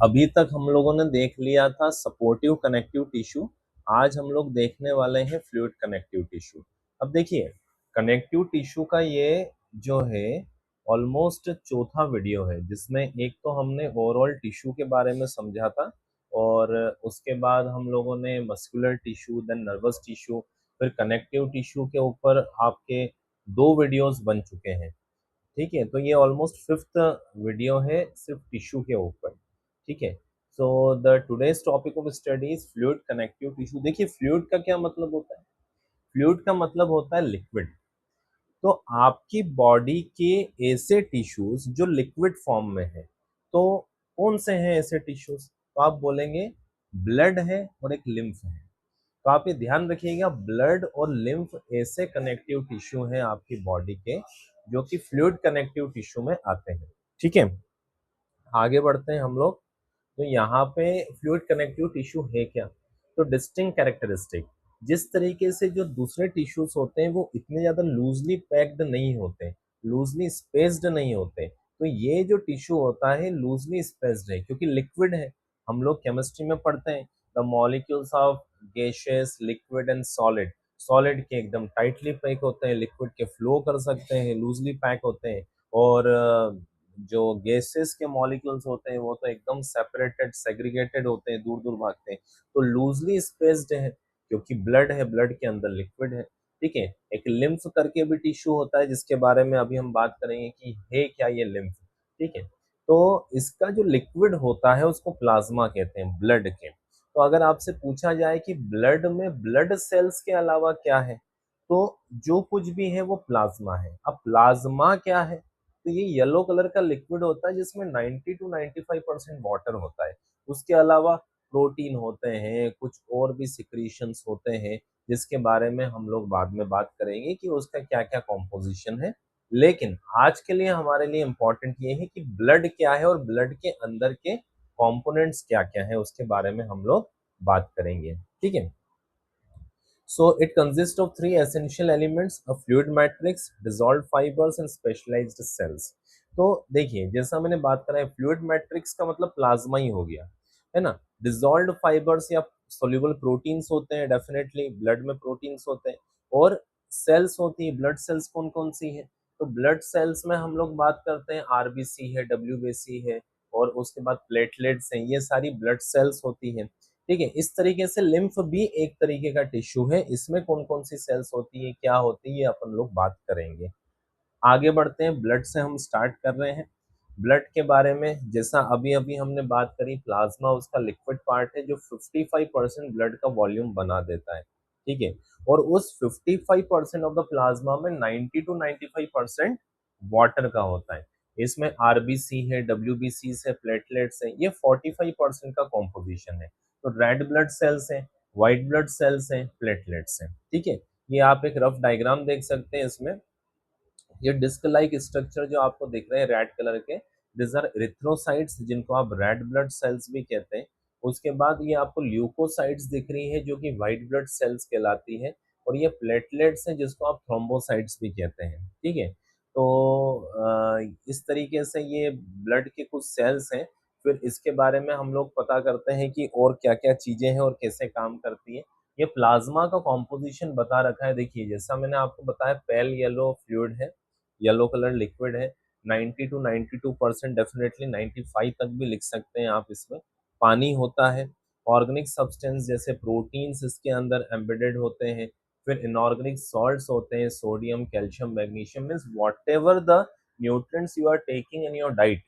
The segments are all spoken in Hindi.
अभी तक हम लोगों ने देख लिया था सपोर्टिव कनेक्टिव टिश्यू। आज हम लोग देखने वाले हैं फ्लूइड कनेक्टिव टिश्यू। अब देखिए, कनेक्टिव टिश्यू का ये जो है ऑलमोस्ट चौथा वीडियो है, जिसमें एक तो हमने ओवरऑल टिश्यू के बारे में समझा था, और उसके बाद हम लोगों ने muscular tissue, then nervous tissue, फिर कनेक्टिव टिश्यू के ऊपर आपके दो वीडियोस बन चुके हैं। ठीक है, तो ये ऑलमोस्ट फिफ्थ वीडियो है सिर्फ टिश्यू के ऊपर। ठीक है, so the today's topic of study is fluid connective tissue. देखिए, फ्लूइड का क्या मतलब होता है? फ्लूइड का मतलब होता है लिक्विड। तो आपकी बॉडी के ऐसे टिश्यूज जो लिक्विड फॉर्म में है, तो कौन से हैं ऐसे टिश्यूज? तो आप बोलेंगे ब्लड है और एक लिम्फ है। तो आप ये ध्यान रखिएगा, ब्लड और लिम्फ ऐसे कनेक्टिव टिश्यू हैं आपकी बॉडी के, जो कि फ्लूइड कनेक्टिव टिश्यू में आते हैं। ठीक है, आगे बढ़ते हैं हम लोग। तो यहाँ पे फ्लूइड कनेक्टिव टिश्यू है क्या? तो डिस्टिंक्ट कैरेक्टरिस्टिक, जिस तरीके से जो दूसरे टिश्यूज होते हैं वो इतने ज्यादा लूजली पैक्ड नहीं होते, लूजली स्पेस्ड नहीं होते, तो ये जो टिश्यू होता है लूजली स्पेस्ड है क्योंकि लिक्विड है। हम लोग केमिस्ट्री में पढ़ते हैं the molecules of gases, liquid and solid. Solid के एकदम टाइटली पैक होते हैं, लिक्विड के फ्लो कर सकते हैं, लूजली पैक होते हैं, और जो गैसेस के मॉलिक्यूल्स होते हैं वो तो एकदम सेपरेटेड, सेग्रीगेटेड होते हैं, दूर दूर भागते हैं। तो लूजली स्पेस्ड है क्योंकि ब्लड है, ब्लड के अंदर लिक्विड है। ठीक है, एक लिम्फ करके भी टिश्यू होता है जिसके बारे में अभी हम बात करेंगे कि है क्या ये लिम्फ। ठीक है, तो इसका जो लिक्विड होता है उसको प्लाज्मा कहते हैं, ब्लड के। तो अगर आपसे पूछा जाए कि ब्लड में ब्लड सेल्स के अलावा क्या है, तो जो कुछ भी है वो प्लाज्मा है। अब प्लाज्मा क्या है? तो ये येलो कलर का लिक्विड होता है जिसमें 90 टू 95% वाटर होता है। उसके अलावा प्रोटीन होते हैं, कुछ और भी सिक्रीशंस होते हैं, जिसके बारे में हम लोग बाद में बात करेंगे कि उसका क्या क्या कॉम्पोजिशन है। लेकिन आज के लिए हमारे लिए इम्पोर्टेंट ये है कि ब्लड क्या है और ब्लड के अंदर के कंपोनेंट्स क्या क्या है, उसके बारे में हम लोग बात करेंगे। ठीक है, so it consists of three essential elements: a fluid matrix, dissolved fibers and specialized cells. तो देखिए, जैसा मैंने बात करा है, फ्लूइड मैट्रिक्स का मतलब प्लाज्मा ही हो गया, है ना। डिसॉल्व्ड फाइबर्स या सोल्यूबल प्रोटीन्स होते हैं, डेफिनेटली ब्लड में प्रोटीन्स होते हैं, और सेल्स होती है। ब्लड सेल्स कौन कौन सी है? तो ब्लड सेल्स में हम लोग बात करते हैं आरबीसी है, डब्ल्यूबीसी है, और उसके बाद प्लेटलेट्स हैं, ये सारी ब्लड सेल्स होती है। ठीक है, इस तरीके से लिम्फ भी एक तरीके का टिश्यू है। इसमें कौन कौन सी सेल्स होती है, क्या होती है, ये अपन लोग बात करेंगे। आगे बढ़ते हैं, ब्लड से हम स्टार्ट कर रहे हैं। ब्लड के बारे में जैसा अभी अभी हमने बात करी, प्लाज्मा उसका लिक्विड पार्ट है जो 55% ब्लड का वॉल्यूम बना देता है। ठीक है, और उस 55% ऑफ द प्लाज्मा में 90 टू 95% वाटर का होता है। इसमें आरबीसी है, डब्ल्यूबीसी है, प्लेटलेट्स है, ये 45% का कॉम्पोजिशन है। तो रेड ब्लड सेल्स हैं, व्हाइट ब्लड सेल्स हैं, प्लेटलेट्स हैं। ठीक है, ये आप एक रफ डायग्राम देख सकते हैं इसमें। ये डिस्क लाइक स्ट्रक्चर जो आपको दिख रहे हैं रेड कलर के, दिस आर इरिथ्रोसाइट्स, जिनको आप रेड ब्लड सेल्स भी कहते हैं। उसके बाद ये आपको ल्यूकोसाइट्स दिख रही है जो कि व्हाइट ब्लड सेल्स कहलाती है, और ये प्लेटलेट्स हैं जिसको आप थ्रोम्बोसाइट्स भी कहते हैं। ठीक है, तो इस तरीके से ये ब्लड के कुछ सेल्स हैं। फिर इसके बारे में हम लोग पता करते हैं कि और क्या क्या चीजें हैं और कैसे काम करती है। ये प्लाज्मा का कॉम्पोजिशन बता रखा है। देखिए, जैसा मैंने आपको बताया, पेल येलो फ्लूइड है, येलो कलर लिक्विड है। 90 टू 92%, डेफिनेटली 95 तक भी लिख सकते हैं आप इसमें। पानी होता है, ऑर्गेनिक सब्सटेंस जैसे प्रोटीन्स इसके अंदर एम्बेडेड होते हैं। फिर इनऑर्गेनिक सॉल्ट्स होते हैं, sodium, calcium, magnesium, means whatever the nutrients you are taking in your diet,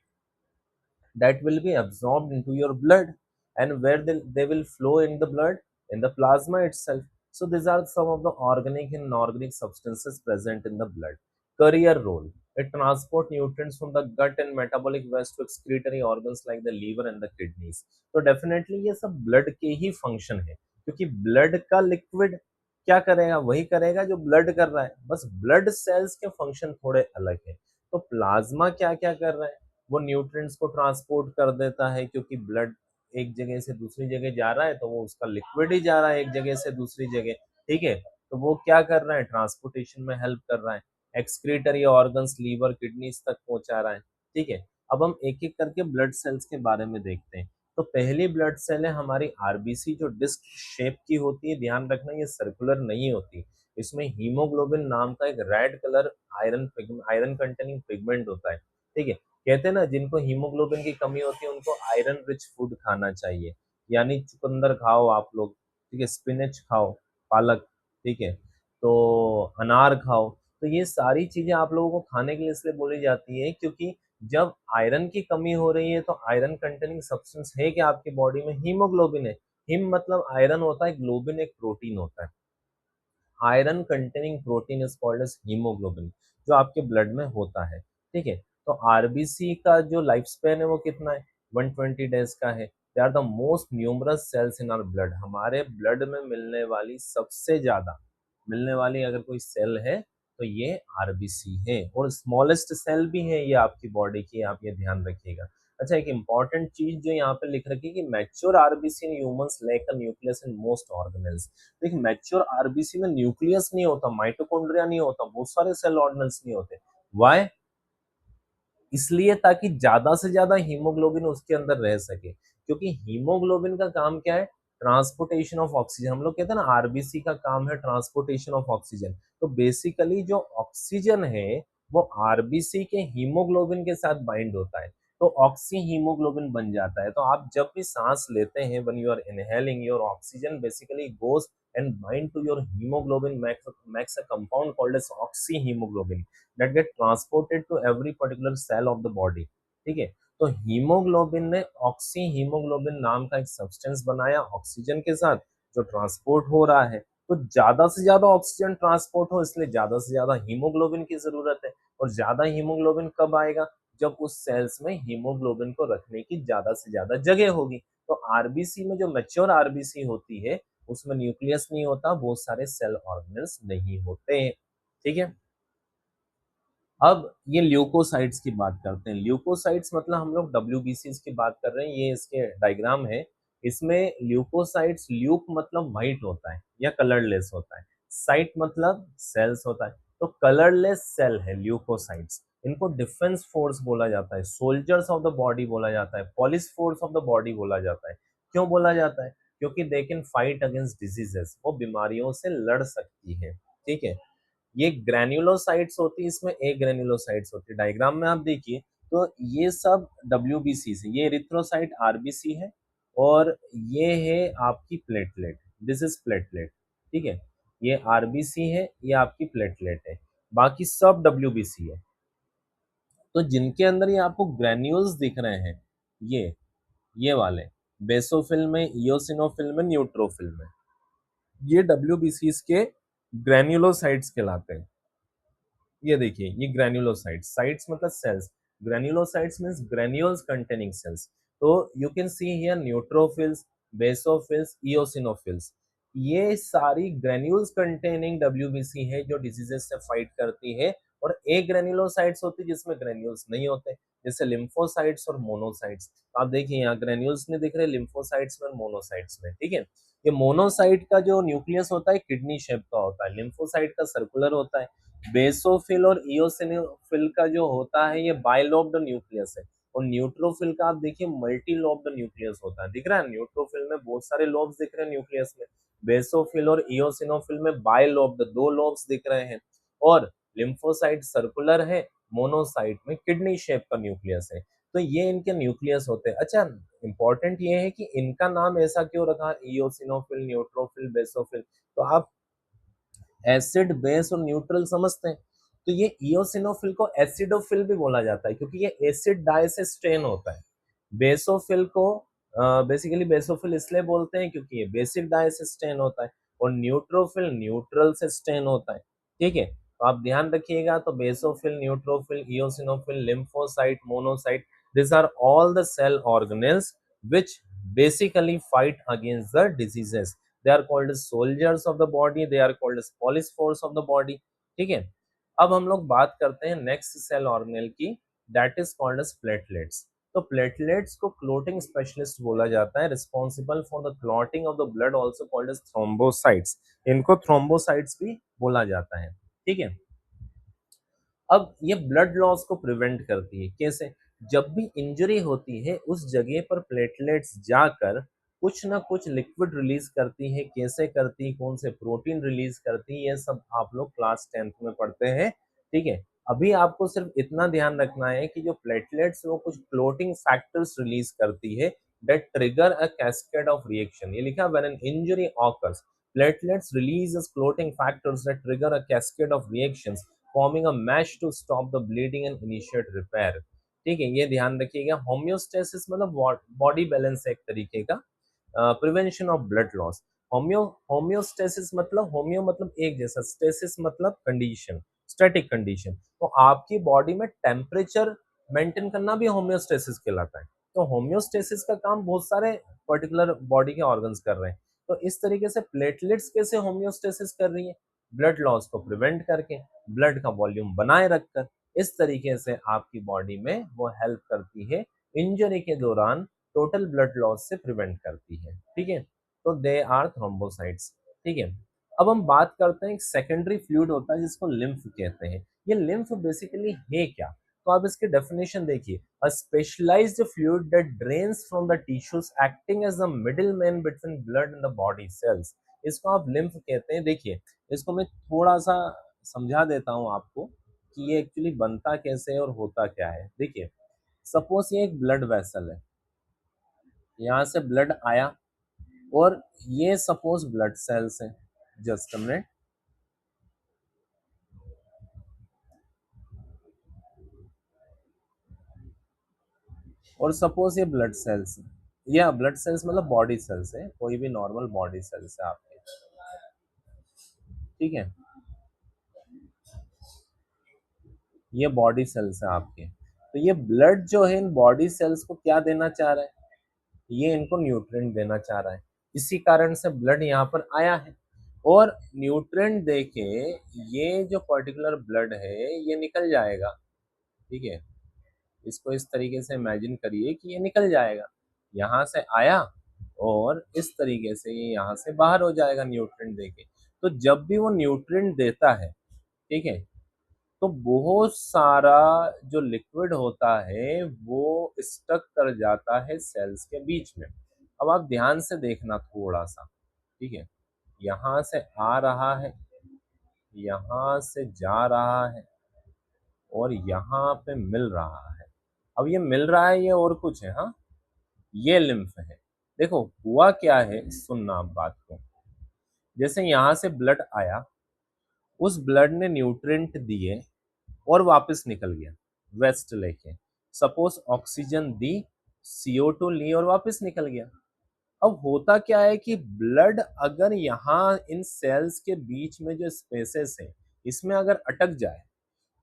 that will be absorbed into your blood, and where they will flow in the blood, in the plasma itself. So these are some of the organic and inorganic substances present in the blood. Carrier role: it transport nutrients from the gut and metabolic waste to excretory organs like the liver and the kidneys. तो डेफिनेटली ये सब ब्लड के ही फंक्शन है, क्योंकि ब्लड का लिक्विड क्या करेगा? वही करेगा जो ब्लड कर रहा है, बस ब्लड सेल्स के फंक्शन थोड़े अलग है। तो प्लाज्मा क्या क्या कर रहा है? वो न्यूट्रिएंट्स को ट्रांसपोर्ट कर देता है, क्योंकि ब्लड एक जगह से दूसरी जगह जा रहा है तो वो उसका लिक्विड ही जा रहा है एक जगह से दूसरी जगह। ठीक है, तो वो क्या कर रहा है? ट्रांसपोर्टेशन में हेल्प कर रहा है। एक्सक्रीटरी ऑर्गन्स, लीवर, किडनीज तक पहुंचा रहा है। ठीक है, अब हम एक एक करके ब्लड सेल्स के बारे में देखते हैं। तो पहली ब्लड सेल है हमारी आरबीसी, जो डिस्क शेप की होती है। ध्यान रखना ये सर्कुलर नहीं होती। इसमें हीमोग्लोबिन नाम का एक red colour iron containing pigment होता है। ठीक है, कहते हैं ना जिनको हीमोग्लोबिन की कमी होती है उनको आयरन रिच फूड खाना चाहिए, यानी चुकंदर खाओ आप लोग, ठीक है, स्पिनच खाओ, पालक, ठीक है, तो अनार खाओ। तो ये सारी चीजें आप लोगों को खाने के लिए इसलिए बोली जाती है क्योंकि जब आयरन की कमी हो रही है तो आयरन कंटेनिंग सब्सटेंस है कि आपकी बॉडी में हीमोग्लोबिन है। हिम मतलब आयरन होता है, ग्लोबिन एक प्रोटीन होता है। Iron containing protein is called as haemoglobin, जो आपके ब्लड में होता है। ठीक है, तो आरबीसी का जो लाइफ स्पेन है वो कितना है, 120 डेज का है। They are the most numerous cells in our blood. हमारे ब्लड में मिलने वाली सबसे ज्यादा मिलने वाली अगर कोई सेल है तो ये आरबीसी है, और स्मॉलेस्ट सेल भी है ये आपकी बॉडी की, आप ये ध्यान रखिएगा। अच्छा, एक इंपॉर्टेंट चीज जो यहाँ पे लिख रखी है कि mature RBC in humans lack a nucleus in most organelles. देखिए मैच्योर आरबीसी में न्यूक्लियस नहीं होता, माइटोकॉन्ड्रिया नहीं होता, बहुत सारे सेल ऑर्गेनल्स नहीं होते। व्हाई? इसलिए ताकि ज्यादा से ज्यादा हीमोग्लोबिन उसके अंदर रह सके, क्योंकि हीमोग्लोबिन का काम क्या है, ट्रांसपोर्टेशन ऑफ ऑक्सीजन। हम लोग कहते हैं ना आरबीसी का काम है ट्रांसपोर्टेशन ऑफ ऑक्सीजन। तो बेसिकली जो ऑक्सीजन है वो आरबीसी के हीमोग्लोबिन के साथ बाइंड होता है, तो ऑक्सी हीमोग्लोबिन बन जाता है। तो आप जब भी सांस लेते हैं, when you are inhaling, your oxygen basically goes and bind to your hemoglobin, makes a compound called as oxyhemoglobin that get transported to every particular cell of the body। ठीक है, तो हीमोग्लोबिन ने ऑक्सी हीमोग्लोबिन नाम का एक सब्सटेंस बनाया ऑक्सीजन के साथ, जो ट्रांसपोर्ट हो रहा है। तो ज्यादा से ज्यादा ऑक्सीजन ट्रांसपोर्ट हो इसलिए ज्यादा से ज्यादा हीमोग्लोबिन की जरूरत है। और ज्यादा हीमोग्लोबिन कब आएगा, जब उस सेल्स में हीमोग्लोबिन को रखने की ज्यादा से ज्यादा जगह होगी। तो आरबीसी में जो मैच्योर आरबीसी होती है उसमें न्यूक्लियस नहीं होता, बहुत सारे सेल ऑर्गेनल्स नहीं होते। ठीक है, अब ये ल्यूकोसाइट्स की बात करते हैं। ल्यूकोसाइट्स मतलब हम लोग डब्ल्यूबीसीज की बात कर रहे हैं, ये इसके डायग्राम है। इसमें ल्यूकोसाइट्स, ल्यूक मतलब व्हाइट होता है या कलरलेस होता है, साइट मतलब सेल्स होता है, तो कलरलेस सेल है ल्यूकोसाइट्स। इनको डिफेंस फोर्स बोला जाता है, सोल्जर्स ऑफ द बॉडी बोला जाता है, police force of the body बोला जाता है। क्यों बोला जाता है, क्योंकि they can fight against diseases, वो बीमारियों से लड़ सकती है। ठीक है, ये ग्रेन्युलोसाइट्स होती है, इसमें ए ग्रेन्युलोसाइट्स होती है। डायग्राम में आप देखिए तो ये सब डब्ल्यूबीसी है, ये एरिथ्रोसाइट आरबीसी है, और ये है आपकी प्लेटलेट, दिस इज प्लेटलेट। ठीक है, ये आरबीसी है, ये आपकी प्लेटलेट है, बाकी सब डब्ल्यूबीसी है। तो जिनके अंदर ये आपको ग्रेन्यूल्स दिख रहे हैं, ये वाले बेसोफिल में, इयोसिनोफिल में, न्यूट्रोफिल में, ये डब्ल्यूबीसीज के ग्रेन्युलोसाइट्स कहलाते हैं। ये देखिए ये ग्रेन्युलोसाइट्स, साइट्स मतलब cells, granulocytes means granules containing cells. तो you can see here neutrophils, basophils, eosinophils, ये सारी ग्रेन्यूल्स कंटेनिंग डब्ल्यूबीसी है जो डिजीजेस से फाइट करती है। और एक ग्रेन्युलोसाइट्स होती है जिसमें ग्रेन्यूल्स नहीं होते, जैसे लिम्फोसाइट्स और मोनोसाइट्स। आप देखिए यहाँ ग्रेन्यूल्स नहीं दिख रहे लिम्फोसाइट्स में और मोनोसाइट्स में। ठीक है, ये मोनोसाइट का जो न्यूक्लियस होता है किडनी शेप का होता है, लिम्फोसाइट का सर्कुलर होता है, बेसोफिल और इयोसिनोफिल का जो होता है ये बाइलोब्ड न्यूक्लियस है, और न्यूट्रोफिल का आप देखिए मल्टी लोब्ड न्यूक्लियस होता है। दिख रहा है न्यूट्रोफिल में बहुत सारे लोब्स दिख रहे हैं न्यूक्लियस में, बेसोफिल और इयोसिनोफिल में बाइलोब्ड दो लोब्स दिख रहे हैं, और लिम्फोसाइट सर्कुलर है, मोनोसाइट में किडनी शेप का न्यूक्लियस है। तो ये इनके न्यूक्लियस होते हैं। अच्छा, इंपॉर्टेंट ये है कि इनका नाम ऐसा क्यों रखा, इयोसिनोफिल, न्यूट्रोफिल, बेसोफिल। तो आप एसिड, बेस और न्यूट्रल समझते हैं, तो ये इयोसिनोफिल को एसिडोफिल भी बोला जाता है क्योंकि ये एसिड डाई से स्टेन होता है। बेसोफिल को बेसिकली बेसोफिल इसलिए बोलते हैं क्योंकि ये बेसिक डाई से स्टेन होता है, और न्यूट्रोफिल न्यूट्रल से स्टेन होता है। ठीक है, तो आप ध्यान रखिएगा, तो basophil, neutrophil, eosinophil, lymphocyte, monocyte, these are all the cell organelles which basically fight against the diseases। they are called as soldiers of the body, they are called as police force of the body। ठीक है, अब हम लोग बात करते हैं नेक्स्ट सेल ऑर्गेनेल की, that is called as platelets. तो प्लेटलेट्स को क्लोटिंग स्पेशलिस्ट बोला जाता है, responsible for the clotting of the blood, also called as thrombocytes. इनको थ्रोम्बोसाइट्स भी बोला जाता है। ठीक है, अब ये ब्लड लॉस को प्रिवेंट करती है, कैसे? जब भी इंजरी होती है उस जगह पर प्लेटलेट्स जाकर कुछ ना कुछ लिक्विड रिलीज करती है। कैसे करती, कौन से प्रोटीन रिलीज करती, ये सब आप लोग क्लास 10th में पढ़ते हैं। ठीक है, अभी आपको सिर्फ इतना ध्यान रखना है कि जो प्लेटलेट्स वो कुछ क्लोटिंग फैक्टर्स रिलीज करती है that trigger a cascade of reaction। ये लिखा, when an injury occurs platelets releases clotting factors that trigger a cascade of reactions forming a mesh to stop the bleeding and initiate repair। ठीक है, ये ध्यान रखिएगा। होम्योस्टेसिस मतलब बॉडी बैलेंस है एक तरीके का। Prevention of blood loss. Homeostasis मतलब, होम्यो मतलब एक जैसा, स्टेसिस मतलब कंडीशन, स्टैटिक कंडीशन। तो आपकी बॉडी में टेम्परेचर मेंटेन करना भी होम्योस्टेसिस कहलाता है। तो होम्योस्टेसिस का काम बहुत सारे पर्टिकुलर बॉडी के ऑर्गन्स कर रहे हैं। तो इस तरीके से प्लेटलेट्स कैसे होम्योस्टेसिस कर रही है, ब्लड लॉस को प्रिवेंट करके, ब्लड का वॉल्यूम बनाए रखकर। इस तरीके से आपकी बॉडी में वो हेल्प करती है, इंजरी के दौरान टोटल ब्लड लॉस से प्रिवेंट करती है। ठीक है, तो दे आर थ्रोम्बोसाइट्स। ठीक है, अब हम बात करते हैं, एक सेकेंडरी फ्लूइड होता है जिसको लिम्फ कहते हैं। ये लिम्फ बेसिकली है क्या, तो आप इसकी डेफिनेशन देखिए, a specialised fluid that drains from the tissues acting as the middle man between blood and the body cells. इसको आप लिम्फ कहते हैं। देखिए, इसको मैं थोड़ा सा समझा देता हूँ आपको कि ये एक्चुअली बनता कैसे है और होता क्या है। देखिए, सपोज ये एक ब्लड वेसल है, यहाँ से ब्लड आया और ये सपोज ब्लड सेल्स है। Just a minute. और सपोज ये ब्लड सेल्स है, या ब्लड सेल्स मतलब बॉडी सेल्स है, कोई भी नॉर्मल बॉडी सेल्स है आपके। ठीक है, ये बॉडी सेल्स है आपके। तो ये ब्लड जो है इन बॉडी सेल्स को क्या देना चाह रहा है, ये इनको न्यूट्रिएंट देना चाह रहा है। इसी कारण से ब्लड यहाँ पर आया है और न्यूट्रिएंट देके ये जो पर्टिकुलर ब्लड है ये निकल जाएगा। ठीक है, इसको इस तरीके से इमेजिन करिए कि ये निकल जाएगा, यहाँ से आया और इस तरीके से ये यहाँ से बाहर हो जाएगा न्यूट्रिएंट देके। तो जब भी वो न्यूट्रिएंट देता है, ठीक है, तो बहुत सारा जो लिक्विड होता है वो स्टक कर जाता है सेल्स के बीच में। अब आप ध्यान से देखना थोड़ा सा। ठीक है, यहाँ से आ रहा है, यहाँ से जा रहा है और यहाँ पे मिल रहा है। अब ये मिल रहा है, ये और कुछ है, हाँ, ये लिम्फ है। देखो हुआ क्या है, सुनना आप बात को। जैसे यहाँ से ब्लड आया, उस ब्लड ने न्यूट्रिएंट दिए और वापस निकल गया वेस्ट लेके। सपोज ऑक्सीजन दी, CO2 ली और वापस निकल गया। अब होता क्या है कि ब्लड अगर यहाँ इन सेल्स के बीच में जो स्पेसेस है इसमें अगर अटक जाए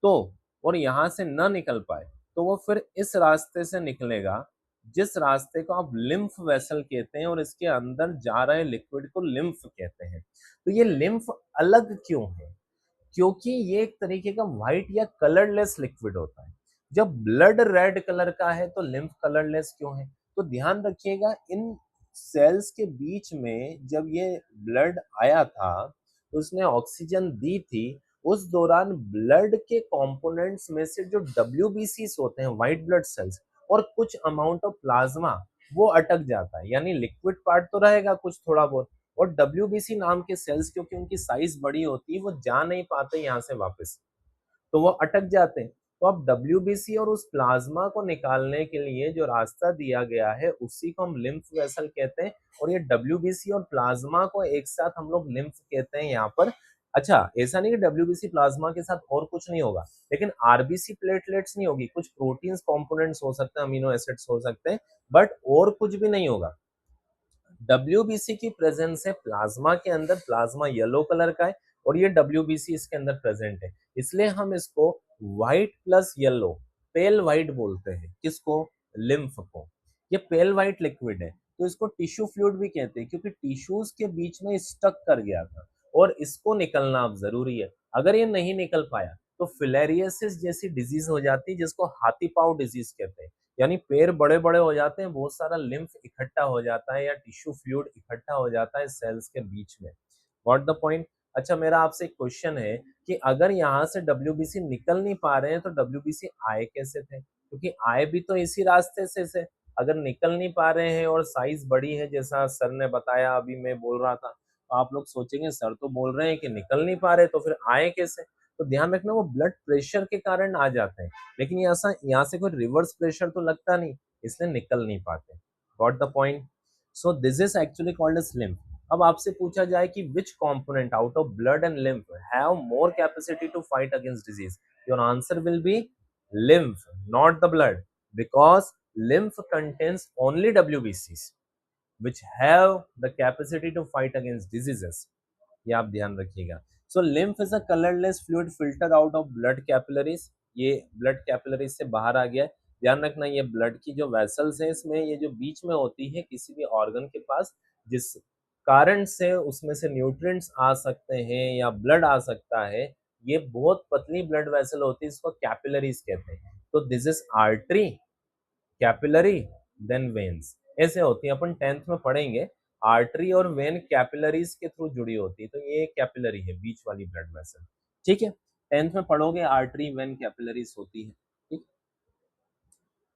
तो, और यहाँ से ना निकल पाए, तो वो फिर इस रास्ते से निकलेगा जिस रास्ते को आप लिम्फ वेसल कहते हैं, और इसके अंदर जा रहे लिक्विड को लिम्फ कहते हैं। तो ये लिम्फ अलग क्यों है, क्योंकि ये एक तरीके का व्हाइट या कलरलेस लिक्विड होता है। जब ब्लड रेड कलर का है तो लिम्फ कलरलेस क्यों है। तो ध्यान रखिएगा, इन सेल्स के बीच में जब ये ब्लड आया था तो उसने ऑक्सीजन दी थी, उस दौरान ब्लड के कंपोनेंट्स में से जो WBCs होते हैं, व्हाइट ब्लड सेल्स, और कुछ अमाउंट ऑफ प्लाज्मा, वो अटक जाता है। यानी लिक्विड पार्ट तो रहेगा कुछ थोड़ा बहुत, और WBC नाम के सेल्स क्योंकि उनकी साइज बड़ी होती है वो जा नहीं पाते यहाँ से वापस, तो वो अटक जाते हैं। तो अब WBC और उस प्लाज्मा को निकालने के लिए जो रास्ता दिया गया है उसी को हम लिम्फ वेसल कहते हैं। और ये WBC और प्लाज्मा को एक साथ हम लोग लिम्फ कहते हैं यहाँ पर। अच्छा, ऐसा नहीं कि WBC प्लाज्मा के साथ और कुछ नहीं होगा, लेकिन RBC प्लेटलेट्स नहीं होगी, कुछ प्रोटीन्स कंपोनेंट्स हो सकते हैं, अमीनो एसिड्स हो सकते हैं, बट और कुछ भी नहीं होगा। WBC की प्रेजेंस है प्लाज्मा के अंदर, प्लाज्मा येलो कलर का है और ये WBC इसके अंदर प्रेजेंट है, इसलिए हम इसको व्हाइट प्लस येलो, पेल व्हाइट बोलते हैं। किसको, लिम्फ को। ये पेल व्हाइट लिक्विड है, तो इसको टिश्यू फ्लूइड भी कहते हैं क्योंकि टिश्यूज के बीच में स्टक कर गया था और इसको निकलना अब जरूरी है। अगर ये नहीं निकल पाया तो फिलेरियोसिस जैसी डिजीज हो जाती है जिसको हाथी पाँव डिजीज कहते हैं। यानी पैर बड़े बड़े हो जाते हैं, बहुत सारा लिम्फ इकट्ठा हो जाता है या टिश्यू फ्लूइड इकट्ठा हो जाता है सेल्स के बीच में। Got the point. अच्छा, मेरा आपसे एक क्वेश्चन है कि अगर यहाँ से WBC निकल नहीं पा रहे हैं तो WBC आए कैसे थे। क्योंकि आए भी तो इसी रास्ते से अगर निकल नहीं पा रहे हैं और साइज बड़ी है, जैसा सर ने बताया, अभी मैं बोल रहा था, तो आप लोग सोचेंगे सर तो बोल रहे हैं कि निकल नहीं पा रहे, तो फिर आए कैसे? तो ध्यान रखना वो ब्लड प्रेशर के कारण आ जाते हैं, लेकिन ये ऐसा यहाँ से कोई रिवर्स प्रेशर तो लगता नहीं, इसलिए निकल नहीं पाते। Got the point? So this is actually called as lymph. अब आपसे पूछा जाए कि which component out of blood and lymph have more capacity to fight against disease, your answer will be lymph, not the blood, because lymph contains only WBCs, which have the capacity to fight against diseases. ये आप ध्यान रखिएगा। सो lymph is a colorless fluid filter out of blood capillaries। ये blood capillaries से बाहर आ गया है। ध्यान रखना, ये blood की जो vessels है, इसमें ये जो बीच में होती है किसी भी organ के पास, जिस कारण से उसमें से न्यूट्रिएंट्स आ सकते हैं या ब्लड आ सकता है, ये बहुत पतली ब्लड वेसल होती है, इसको कैपिलरीज कहते हैं। तो this is artery, capillary, then veins, ऐसे होती है। अपन 10th में पढ़ेंगे, आर्टरी और वेन कैपिलरीज के थ्रू जुड़ी होती है, तो ये कैपिलरी है, बीच वाली ब्लड वेसल। ठीक है, 10th में पढ़ोगे आर्टरी वेन कैपिलरीज होती है। ठीक,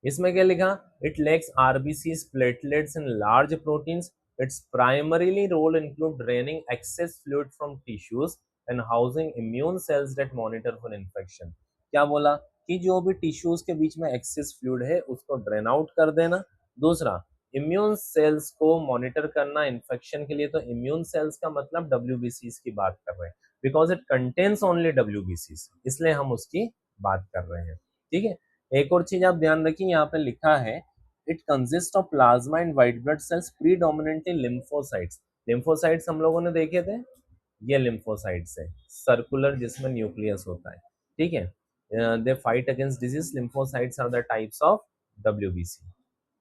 इसमें क्या लिखा? It lacks RBCs, platelets and large proteins. Its primarily role include draining excess fluid from tissues and housing immune cells that monitor for infection. क्या बोला? कि जो भी टिश्यूज के बीच में एक्सेस फ्लूइड है उसको ड्रेन आउट कर देना। दूसरा, इम्यून सेल्स को मॉनिटर करना इन्फेक्शन के लिए। तो इम्यून सेल्स का मतलब डब्ल्यूबीसीज की बात कर रहे हैं, बिकॉज इट कंटेन्स ओनली डब्ल्यूबीसीज, इसलिए हम उसकी बात कर रहे हैं। ठीक है, एक और चीज आप ध्यान रखिए, यहाँ पे लिखा है it consist of plasma and white blood cells predominantly lymphocytes. Lymphocytes हम लोगों ने देखे थे, ये लिम्फोसाइट्स है, सर्कुलर, जिसमें न्यूक्लियस होता है। ठीक है, they fight against disease. Lymphocytes are the types of WBC.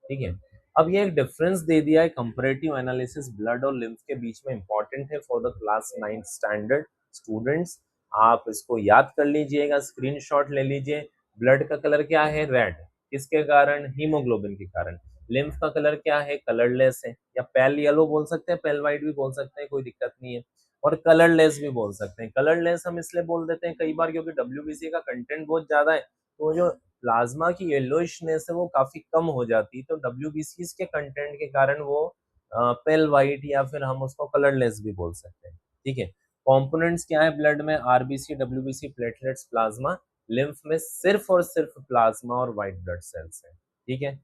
ठीक है, अब ये एक डिफरेंस दे दिया है, कंपैरेटिव एनालिसिस ब्लड और लिम्फ के बीच में, इंपॉर्टेंट है for the class 9th standard students. आप इसको याद कर लीजिएगा, स्क्रीनशॉट ले लीजिए। ब्लड का कलर क्या है? रेड, किसके कारण? हीमोग्लोबिन के कारण। लिम्फ का कलर क्या है? कलरलेस है, या पेल येलो बोल सकते हैं, पेल वाइट भी बोल सकते हैं, कोई दिक्कत नहीं है, और कलरलेस भी बोल सकते हैं। कलरलेस हम इसलिए बोल देते हैं कई बार क्योंकि डब्ल्यूबीसी का कंटेंट बहुत ज्यादा है, तो जो प्लाज्मा की येलोइशनेस है वो काफी कम हो जाती है, तो डब्ल्यूबीसीज के कंटेंट के कारण वो पेल वाइट या फिर हम उसको कलरलेस भी बोल सकते हैं। ठीक है, कंपोनेंट्स क्या है ब्लड में? RBC, WBC, platelets, plasma. Lymph में सिर्फ और सिर्फ प्लाज्मा और व्हाइट ब्लड सेल्स है। ठीक है,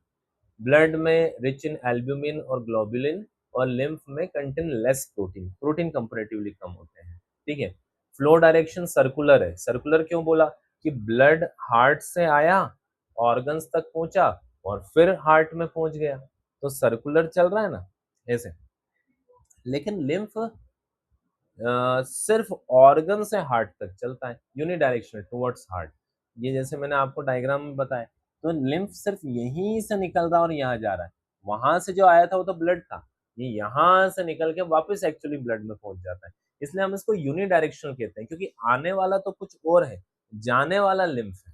ब्लड में रिच इन एल्ब्यूमिन और ग्लोबुलिन, और लिम्फ में contain less protein, protein comparatively कम होते हैं। ठीक है, फ्लो डायरेक्शन सर्कुलर है। सर्कुलर क्यों बोला? कि ब्लड हार्ट से आया, ऑर्गन्स तक पहुंचा, और फिर हार्ट में पहुंच गया, तो सर्कुलर चल रहा है ना, ऐसे। लेकिन लिम्फ सिर्फ ऑर्गन से हार्ट तक चलता है, यूनिडायरेक्शनल टुवर्ड्स हार्ट। ये जैसे मैंने आपको डायग्राम में बताया, तो लिम्फ सिर्फ यहीं से निकल रहा है और यहाँ जा रहा है। वहां से जो आया था वो तो ब्लड था, ये यहाँ से निकल के वापस एक्चुअली ब्लड में पहुंच जाता है, इसलिए हम इसको यूनिडायरेक्शनल कहते हैं, क्योंकि आने वाला तो कुछ और है, जाने वाला लिम्फ है।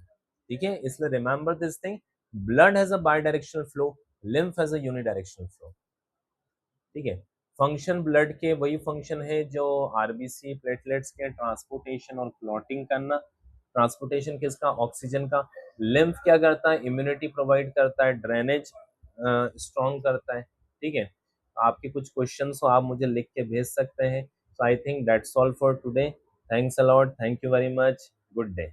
ठीक है, इसलिए remember this thing, blood has a by directional flow, lymph has a unidirectional flow. ठीक है, फंक्शन ब्लड के वही फंक्शन है जो आरबीसी, प्लेटलेट्स के, ट्रांसपोर्टेशन और क्लॉटिंग करना। ट्रांसपोर्टेशन किसका? ऑक्सीजन का। लिम्फ क्या करता है? इम्यूनिटी प्रोवाइड करता है, ड्रेनेज स्ट्रॉन्ग करता है। ठीक है, आपके कुछ क्वेश्चंस हो आप मुझे लिख के भेज सकते हैं। So I think that's all for today. Thanks a lot, thank you very much, good day.